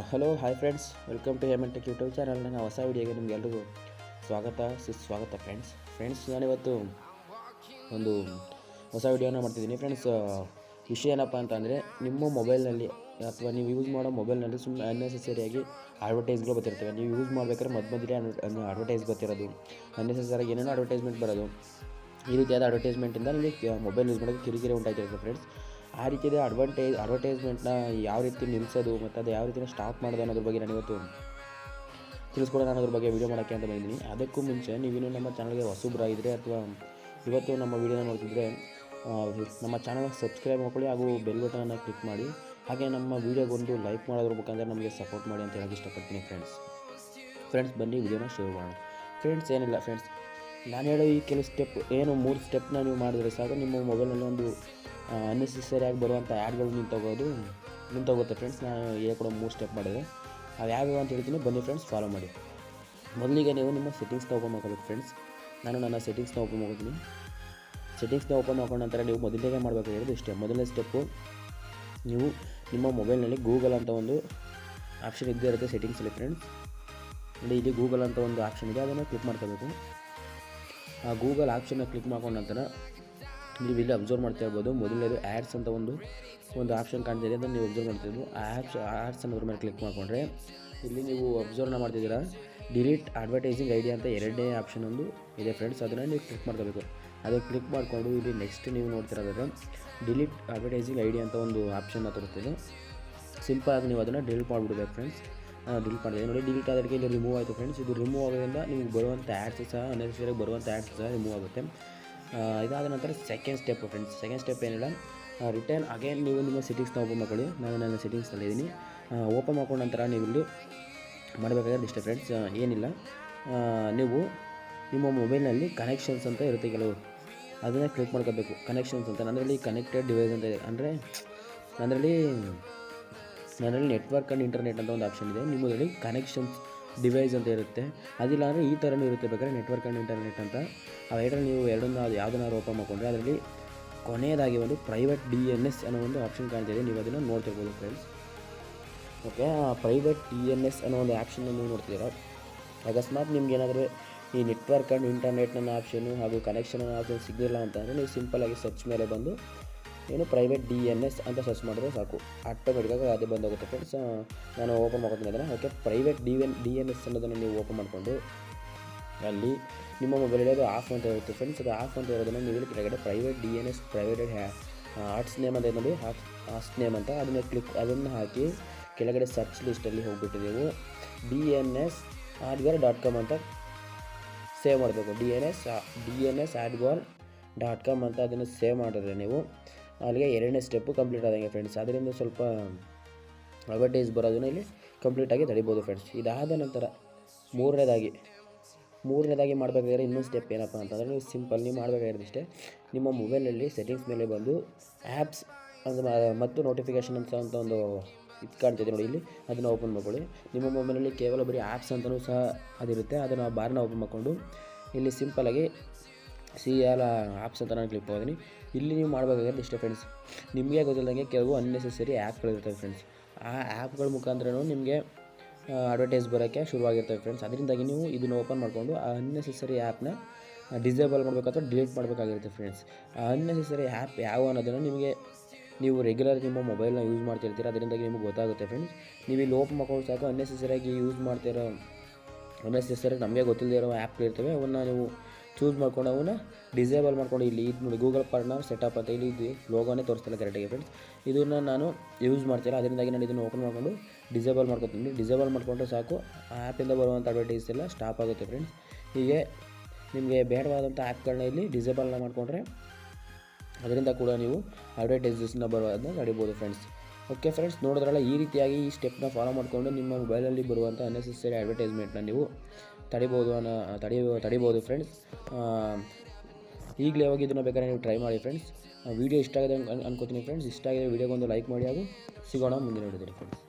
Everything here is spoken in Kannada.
Hello hi friends, welcome to Hemantech YouTube channel. ನನ್ನ ಹೊಸ ವಿಡಿಯೋಗೆ ನಿಮಗೆಲ್ಲರಿಗೂ ಸುಸ್ವಾಗತ ಫ್ರೆಂಡ್ಸ್. ನಾನಿವತ್ತು ಒಂದು ಹೊಸ ವಿಡಿಯೋನ ಮಾಡ್ತಿದ್ದೀನಿ ಫ್ರೆಂಡ್ಸ್. ವಿಷಯ ಏನಪ್ಪ ಅಂತಂದರೆ, ನಿಮ್ಮ ಮೊಬೈಲ್ನಲ್ಲಿ ಅಥವಾ ನೀವು ಯೂಸ್ ಮಾಡೋ ಮೊಬೈಲ್ನಲ್ಲಿ ಸುಮ್ಮನೆ ಅನ್ನೆಸೆಸರಿಯಾಗಿ ಅಡ್ವರ್ಟೈಸ್ಗಳು ಬರ್ತಿರ್ತವೆ. ನೀವು ಯೂಸ್ ಮಾಡಬೇಕಾದ್ರೆ ಮೊದಲೇ ಅಡ್ವರ್ಟೈಸ್ ಬರ್ತಿರೋದು, ಅನ್ನೆಸೆಸರಿಯಾಗಿ ಏನೇನೋ ಅಡ್ವರ್ಟೈಸ್ಮೆಂಟ್ ಬರೋದು. ಈ ರೀತಿಯಾದ ಅಡ್ವರ್ಟೈಸ್ಮೆಂಟಿಂದ ನಿಮಗೆ ಮೊಬೈಲ್ ಯೂಸ್ ಮಾಡೋಕ್ಕೆ ಕಿರಿಕಿರಿ ಉಂಟಾಗ್ತಿರುತ್ತೆ ಫ್ರೆಂಡ್ಸ್. ಆ ರೀತಿಯ ಅಡ್ವರ್ಟೈಸ್ಮೆಂಟ್ನ ಯಾವ ರೀತಿ ನಿಲ್ಲಿಸೋದು ಮತ್ತು ಅದು ಯಾವ ರೀತಿ ಸ್ಟಾಪ್ ಮಾಡೋದು ಅನ್ನೋದ್ರ ಬಗ್ಗೆ ನಾನು ಇವತ್ತು ತಿಳಿಸ್ಕೊಡೋಣ, ಅನ್ನೋದ್ರ ಬಗ್ಗೆ ವೀಡಿಯೋ ಮಾಡೋಕ್ಕೆ ಅಂತ ಬಂದಿದ್ದೀನಿ. ಅದಕ್ಕೂ ಮುಂಚೆ ನೀವೇನು ನಮ್ಮ ಚಾನಲ್ಗೆ ಹೊಸಬ್ರಾಗಿದ್ದರೆ ಅಥವಾ ಇವತ್ತು ನಮ್ಮ ವೀಡಿಯೋನ ನೋಡ್ತಿದ್ರೆ ನಮ್ಮ ಚಾನಲ್ಗೆ ಸಬ್ಸ್ಕ್ರೈಬ್ ಮಾಡ್ಕೊಳ್ಳಿ ಹಾಗೂ ಬೆಲ್ ಬಟನನ್ನು ಕ್ಲಿಕ್ ಮಾಡಿ. ಹಾಗೆ ನಮ್ಮ ವೀಡಿಯೋಗೊಂದು ಲೈಕ್ ಮಾಡೋದ್ರ ಮುಖಾಂತರ ನಮಗೆ ಸಪೋರ್ಟ್ ಮಾಡಿ ಅಂತ ಹೇಳೋಕ್ಕೆ ಇಷ್ಟಪಡ್ತೀನಿ ಫ್ರೆಂಡ್ಸ್. ಬನ್ನಿ ವಿಡಿಯೋನ ಶುರು ಮಾಡೋಣ ಫ್ರೆಂಡ್ಸ್. ಏನಿಲ್ಲ ಫ್ರೆಂಡ್ಸ್, ನಾನು ಹೇಳೋ ಈ ಕೆಲವು ಸ್ಟೆಪ್ ಏನು 3 ಸ್ಟೆಪ್ನ ನೀವು ಮಾಡಿದ್ರೆ ಸಾಕು, ನಿಮ್ಮ ಮೊಬೈಲಲ್ಲಿ ಒಂದು ಅನ್ನೆಸೆಸರಿಯಾಗಿ ಬರುವಂಥ ಆ್ಯಡ್ಗಳು ನಿಂತೋಗುತ್ತೆ ಫ್ರೆಂಡ್ಸ್. ನಾನು ಹೇಳ್ಕೊಡೋ 3 ಸ್ಟೆಪ್ ಮಾಡಿದರೆ ಅದು ಯಾವ್ಯಾವ ಅಂತ ಹೇಳ್ತೀನಿ, ಬನ್ನಿ ಫ್ರೆಂಡ್ಸ್, ಫಾಲೋ ಮಾಡಿ. ಮೊದಲಿಗೆ ನೀವು ನಿಮ್ಮ ಸೆಟ್ಟಿಂಗ್ಸ್ನ ಓಪನ್ ಮಾಡ್ಕೋಬೇಕು ಫ್ರೆಂಡ್ಸ್. ನಾನು ನನ್ನ ಸೆಟ್ಟಿಂಗ್ಸ್ನ ಓಪನ್ ಮಾಡ್ಕೊತೀನಿ. ಸೆಟ್ಟಿಂಗ್ಸ್ನ ಓಪನ್ ಮಾಡ್ಕೊಂಡ ನಂತರ ನೀವು ಮೊದಲಿಗೆ ಮಾಡಬೇಕಾಗಿರೋದು ಇಷ್ಟೇ. ಮೊದಲನೇ ಸ್ಟೆಪ್ಪು, ನೀವು ನಿಮ್ಮ ಮೊಬೈಲ್ನಲ್ಲಿ ಗೂಗಲ್ ಅಂತ ಒಂದು ಆಪ್ಷನ್ ಇದ್ದೇ ಇರುತ್ತೆ ಸೆಟ್ಟಿಂಗ್ಸಲ್ಲಿ ಫ್ರೆಂಡ್ಸ್. ನೋಡಿ, ಇಲ್ಲಿ ಗೂಗಲ್ ಅಂತ ಒಂದು ಆಪ್ಷನ್ ಇದೆ, ಅದನ್ನು ಕ್ಲಿಕ್ ಮಾಡ್ಕೋಬೇಕು. ಆ ಗೂಗಲ್ ಆಪ್ಷನ್ನ ಕ್ಲಿಕ್ ಮಾಡ್ಕೊಂಡ ನಂತರ ನೀವು ಇಲ್ಲಿ ಅಬ್ಸರ್ವ್ ಮಾಡ್ತಾ ಇರ್ಬೋದು, ಮೊದಲನೇದು ಆ್ಯಡ್ಸ್ ಅಂತ ಒಂದು ಆಪ್ಷನ್ ಕಾಣ್ತಿದೆ, ಅದನ್ನು ನೀವು ಅಬ್ಸರ್ವ್ ಮಾಡ್ತಿದ್ದು. ಆ್ಯಡ್ಸ್ ಅನ್ನೋದ್ರ ಮೇಲೆ ಕ್ಲಿಕ್ ಮಾಡಿಕೊಂಡ್ರೆ ಇಲ್ಲಿ ನೀವು ಅಬ್ಸರ್ವ್ನ ಮಾಡ್ತಿದ್ದೀರಾ, ಡಿಲೀಟ್ ಅಡ್ವರ್ಟೈಸಿಂಗ್ ಐಡಿ ಅಂತ ಎರಡನೇ ಆಪ್ಷನ್ ಒಂದು ಇದೆ ಫ್ರೆಂಡ್ಸ್. ಅದನ್ನು ನೀವು ಕ್ಲಿಕ್ ಮಾಡ್ಕೋಬೇಕು. ಅದು ಕ್ಲಿಕ್ ಮಾಡಿಕೊಂಡು ಇಲ್ಲಿ ನೆಕ್ಸ್ಟ್ ನೀವು ನೋಡ್ತಿರೋದಾದ್ರೆ ಡಿಲೀಟ್ ಅಡ್ವರ್ಟೈಸಿಂಗ್ ಐಡಿ ಅಂತ ಒಂದು ಆಪ್ಷನ್ನ ತೋರಿಸ್ತಿದೆ. ಸಿಂಪಲಾಗಿ ನೀವು ಅದನ್ನು ಡಿಲೀಟ್ ಮಾಡಿಬಿಡ್ಬೇಕು ಫ್ರೆಂಡ್ಸ್. ಡಿಲೀಟ್ ಮಾಡಿದೆ ನೋಡಿ, ಡಿಲೀಟ್ ಆದಕ್ಕೆ ಇಲ್ಲಿ ರಿಮೂವ್ ಆಯಿತು ಫ್ರೆಂಡ್ಸ್. ಇದು ರಿಮೂವ್ ಆಗೋದ್ರಿಂದ ನಿಮಗೆ ಬರುವಂಥ ಆ್ಯಡ್ಸ್ ಸಹ ಅನ್ನೆಸೆಸರಿಯಾಗಿ ಬರುವಂಥ ಆ್ಯಡ್ಸ್ ಸಹ ರಿಮೂವ್ ಆಗುತ್ತೆ. ಇದಾದ ನಂತರ second step friends. Second step ಏನಿಲ್ಲ, ರಿಟರ್ನ್ ಅಗೇನ್ ನೀವು ನಿಮ್ಮ ಸೆಟ್ಟಿಂಗ್ಸ್ನ ಓಪನ್ ಮಾಡ್ಕೊಳ್ಳಿ. ನಾನು ನನ್ನ ಸೆಟ್ಟಿಂಗ್ಸ್ನಲ್ಲಿ ಇದ್ದೀನಿ. ಓಪನ್ ಮಾಡ್ಕೊಂಡ ನಂತರ ನೀವು ಇಲ್ಲಿ ಮಾಡಬೇಕಾದ್ರೆ ಇಷ್ಟೇ ಫ್ರೆಂಡ್ಸ್. ಏನಿಲ್ಲ, ನೀವು ನಿಮ್ಮ ಮೊಬೈಲ್ನಲ್ಲಿ ಕನೆಕ್ಷನ್ಸ್ ಅಂತ ಇರುತ್ತೆ ಕೆಲವು, ಅದನ್ನು ಕ್ಲಿಕ್ ಮಾಡ್ಕೋಬೇಕು. ಕನೆಕ್ಷನ್ಸ್ ಅಂತ ನನ್ನಲ್ಲಿ ಕನೆಕ್ಟೆಡ್ ಡಿವೈಸ್ ಅಂತ ಇದೆ, ಅಂದರೆ ನನ್ನಲ್ಲಿ ನೆಟ್ವರ್ಕ್ ಆ್ಯಂಡ್ ಇಂಟರ್ನೆಟ್ ಅಂತ ಒಂದು ಆಪ್ಷನ್ ಇದೆ. ನಿಮ್ಮದರಲ್ಲಿ ಕನೆಕ್ಷನ್ಸ್ ಡಿವೈಸ್ ಅಂತ ಇರುತ್ತೆ. ಅದಿಲ್ಲ ಅಂದರೆ ಈ ಥರನೂ ಇರುತ್ತೆ ಬೇಕಾದ್ರೆ, ನೆಟ್ವರ್ಕ್ ಆ್ಯಂಡ್ ಇಂಟರ್ನೆಟ್ ಅಂತ. ಆ ಎರಡರಲ್ಲಿ ನೀವು ಯಾವುದನ್ನಾದ್ರು ಓಪನ್ ಮಾಡ್ಕೊಂಡ್ರೆ ಅದರಲ್ಲಿ ಕೊನೆಯದಾಗಿ ಒಂದು ಪ್ರೈವೇಟ್ DNS ಅನ್ನೋ ಒಂದು ಆಪ್ಷನ್ ಕಾಣ್ತಿದೆ, ನೀವು ಅದನ್ನು ನೋಡ್ತಿರ್ಬೋದು ಫ್ರೆಂಡ್ಸ್. ಓಕೆ, ಆ ಪ್ರೈವೇಟ್ DNS ಅನ್ನೋ ಒಂದು ಆಪ್ಷನ್ನ ನೀವು ನೋಡ್ತಿದ್ದೀರಾ. ಅಕಸ್ಮಾತ್ ನಿಮ್ಗೆ ಏನಾದರೂ ಈ ನೆಟ್ವರ್ಕ್ ಆ್ಯಂಡ್ ಇಂಟರ್ನೆಟ್ ನನ್ನ ಆಪ್ಷನು ಹಾಗೂ ಕನೆಕ್ಷನ್ ಅನ್ನೋ ಆಪ್ಷನ್ ಸಿಗಲಿಲ್ಲ ಅಂತಂದರೆ ನೀವು ಸಿಂಪಲಾಗಿ ಸರ್ಚ್ ಮೇಲೆ ಬಂದು ಪ್ರೈವೇಟ್ DNS ಅಂತ ಸರ್ಚ್ ಮಾಡಿದ್ರೆ ಸಾಕು, ಆಟೋಮೆಟಿಕ್ಕಾಗಿ ಅದೇ ಬಂದೋಗುತ್ತೆ ಫ್ರೆಂಡ್ಸ್. ನಾನು ಓಪನ್ ಮಾಡ್ಕೊತೀನಿ ಅದನ್ನು. ಓಕೆ, ಪ್ರೈವೇಟ್ DNS ಅನ್ನೋದನ್ನು ನೀವು ಓಪನ್ ಮಾಡಿಕೊಂಡು ಅಲ್ಲಿ ನಿಮ್ಮ ಮೊಬೈಲಲ್ಲಿ ಅದು ಆಫ್ ಅಂತ ಇರುತ್ತೆ ಫ್ರೆಂಡ್ಸ್. ಅದು ಆಫ್ ಅಂತ ಇರೋದನ್ನು ನೀವು ಇಲ್ಲಿ ಕೆಳಗಡೆ ಪ್ರೈವೇಟ್ DNS ಪ್ರೈವೇಟೆಡ್ ಆರ್ಟ್ಸ್ ನೇಮ್ ಅಂತ ನೋಡಿ, ಹಾಸ್ಟ್ ನೇಮ್ ಅಂತ ಅದನ್ನು ಹಾಕಿ ಕೆಳಗಡೆ ಸರ್ಚ್ ಲಿಸ್ಟಲ್ಲಿ ಹೋಗ್ಬಿಟ್ಟು ನೀವು DNSAdgar.com ಅಂತ ಸೇವ್ ಮಾಡಬೇಕು. DNSAdgar.com ಅಂತ ಅದನ್ನು ಸೇವ್ ಮಾಡಿದ್ರೆ ನೀವು ಅಲ್ಲಿಗೆ ಎರಡನೇ ಸ್ಟೆಪ್ಪು ಕಂಪ್ಲೀಟ್ ಆದಂಗೆ ಫ್ರೆಂಡ್ಸ್. ಅದರಿಂದ ಸ್ವಲ್ಪ ಅಡ್ವರ್ಟೈಸ್ ಬರೋದನ್ನ ಇಲ್ಲಿ ಕಂಪ್ಲೀಟಾಗಿ ತಡಿಬೋದು ಫ್ರೆಂಡ್ಸ್. ಇದಾದ ನಂತರ ಮೂರನೇದಾಗಿ ಮಾಡಬೇಕಾದ್ರೆ ಇನ್ನೊಂದು ಸ್ಟೆಪ್ ಏನಪ್ಪ ಅಂತಂದರೆ, ನೀವು ನೀವು ಮಾಡಬೇಕಾಗಿರೋದಿಷ್ಟೇ. ನಿಮ್ಮ ಮೊಬೈಲಲ್ಲಿ ಸೆಟ್ಟಿಂಗ್ಸ್ ಮೇಲೆ ಬಂದು ಆ್ಯಪ್ಸ್ ಮತ್ತು ನೋಟಿಫಿಕೇಷನ್ ಅಂತ ಒಂದು ಇದು ಕಾಣ್ತಿದೆ ನೋಡಿ, ಇಲ್ಲಿ ಅದನ್ನು ಓಪನ್ ಮಾಡ್ಕೊಳ್ಳಿ. ನಿಮ್ಮ ಮೊಬೈಲಲ್ಲಿ ಕೇವಲ ಬರೀ ಆ್ಯಪ್ಸ್ ಅಂತಲೂ ಸಹ ಅದಿರುತ್ತೆ, ಅದನ್ನು ಬಾರ್ನ ಓಪನ್ ಮಾಡಿಕೊಂಡು ಇಲ್ಲಿ ಸಿಂಪಲಾಗಿ CL ಆ್ಯಪ್ಸ್ ಅಂತ ನಾನು ಕ್ಲಿಕ್ ಮಾಡಿದ್ದೀನಿ. ಇಲ್ಲಿ ನೀವು ಮಾಡಬೇಕಾಗಿರೋದು ಇಷ್ಟೇ ಫ್ರೆಂಡ್ಸ್. ನಿಮಗೆ ಗೊತ್ತಿಲ್ಲದಂಗೆ ಕೆಲವು ಅನ್ನೆಸೆಸರಿ ಆ್ಯಪ್ಗಳಿರ್ತವೆ ಫ್ರೆಂಡ್ಸ್. ಆ ಆ್ಯಪ್ಗಳ ಮುಖಾಂತರನೂ ನಿಮಗೆ ಅಡ್ವರ್ಟೈಸ್ ಬರೋಕ್ಕೆ ಶುರುವಾಗಿರ್ತವೆ ಫ್ರೆಂಡ್ಸ್. ಅದರಿಂದಾಗಿ ನೀವು ಇದನ್ನು ಓಪನ್ ಮಾಡಿಕೊಂಡು ಆ ಅನ್ನೆಸೆಸರಿ ಆ್ಯಪ್ನ ಡಿಸೇಬಲ್ ಮಾಡಬೇಕು ಅಥವಾ ಡಿಲೀಟ್ ಮಾಡಬೇಕಾಗಿರುತ್ತೆ ಫ್ರೆಂಡ್ಸ್. ಆ ಅನ್ನೆಸೆಸರಿ ಆ್ಯಪ್ ಯಾವ ಅನ್ನೋದನ್ನು ನೀವು ರೆಗ್ಯುಲರ್ ನಿಮ್ಮ ಮೊಬೈಲ್ನ ಯೂಸ್ ಮಾಡ್ತಿರ್ತೀರ, ಅದರಿಂದಾಗಿ ನಿಮಗೆ ಗೊತ್ತಾಗುತ್ತೆ ಫ್ರೆಂಡ್ಸ್. ನೀವು ಇಲ್ಲಿ ಓಪನ್ ಮಾಡ್ಕೊಂಡು ಸಾಕು, ಅನ್ನೆಸೆಸರಿಯಾಗಿ ಯೂಸ್ ಮಾಡ್ತಿರೋ ಅನ್ನೆಸೆಸರಿ ನಮಗೆ ಗೊತ್ತಿಲ್ಲದೆ ಇರೋ ಆ್ಯಪ್ಗಳಿರ್ತವೆ, ಅವನ್ನ ನೀವು ಚೂಸ್ ಮಾಡ್ಕೊಂಡು ಅವನ್ನ ಡಿಸೇಬಲ್ ಮಾಡ್ಕೊಂಡು ಇಲ್ಲಿ ಇದು ನೋಡಿ, ಗೂಗಲ್ ಪಾರ್ಟ್ನರ್ ಸೆಟಪ್ ಅಂತ ಇಲ್ಲಿ ಇದು ಲೋಗೋನೇ ತೋರಿಸ್ತಿಲ್ಲ ಕರೆಕ್ಟಾಗಿ ಫ್ರೆಂಡ್ಸ್. ಇದನ್ನು ನಾನು ಯೂಸ್ ಮಾಡ್ತಿಲ್ಲ, ಅದರಿಂದಾಗಿ ನಾನು ಇದನ್ನು ಓಪನ್ ಮಾಡಿಕೊಂಡು ಡಿಸೇಬಲ್ ಮಾಡ್ಕೊತೀನಿ. ಡಿಸೇಬಲ್ ಮಾಡಿಕೊಂಡ್ರೆ ಸಾಕು, ಆ ಆ್ಯಪಿಂದ ಬರುವಂಥ ಅಡ್ವರ್ಟೈಸ್ ಎಲ್ಲ ಸ್ಟಾಪ್ ಆಗುತ್ತೆ ಫ್ರೆಂಡ್ಸ್. ಹೀಗೆ ನಿಮಗೆ ಬೇಡವಾದಂಥ ಆ್ಯಪ್ಗಳನ್ನ ಇಲ್ಲಿ ಡಿಸೇಬಲ್ನ ಮಾಡಿಕೊಂಡ್ರೆ ಅದರಿಂದ ಕೂಡ ನೀವು ಅಡ್ವರ್ಟೈಸಸ್ನ ಬರೋದನ್ನ ತಡಿಬೋದು ಫ್ರೆಂಡ್ಸ್. ಓಕೆ ಫ್ರೆಂಡ್ಸ್, ನೋಡಿದ್ರಲ್ಲ, ಈ ರೀತಿಯಾಗಿ ಈ ಸ್ಟೆಪ್ನ ಫಾಲೋ ಮಾಡಿಕೊಂಡು ನಿಮ್ಮ ಮೊಬೈಲಲ್ಲಿ ಬರುವಂಥ ಅನ್ನೆಸೆಸರಿ ಅಡ್ವರ್ಟೈಸ್ಮೆಂಟ್ನ ನೀವು ತಡಿಬೋದು ಫ್ರೆಂಡ್ಸ್. ಈಗಲೇ ಹೋಗಿ ಇದನ್ನು ಬೇಕಾದ್ರೆ ನೀವು ಟ್ರೈ ಮಾಡಿ ಫ್ರೆಂಡ್ಸ್. ವಿಡಿಯೋ ಇಷ್ಟ ಆಗಿದೆ ಅನ್ಕೋತೀನಿ ಫ್ರೆಂಡ್ಸ್. ಇಷ್ಟ ಆಗಿದೆ ವಿಡಿಯೋಗೊಂದು ಲೈಕ್ ಮಾಡಿ ಹಾಗೂ ಸಿಗೋಣ ಮುಂದಿನ ವಿಡಿಯೋದಲ್ಲಿ ಫ್ರೆಂಡ್ಸ್.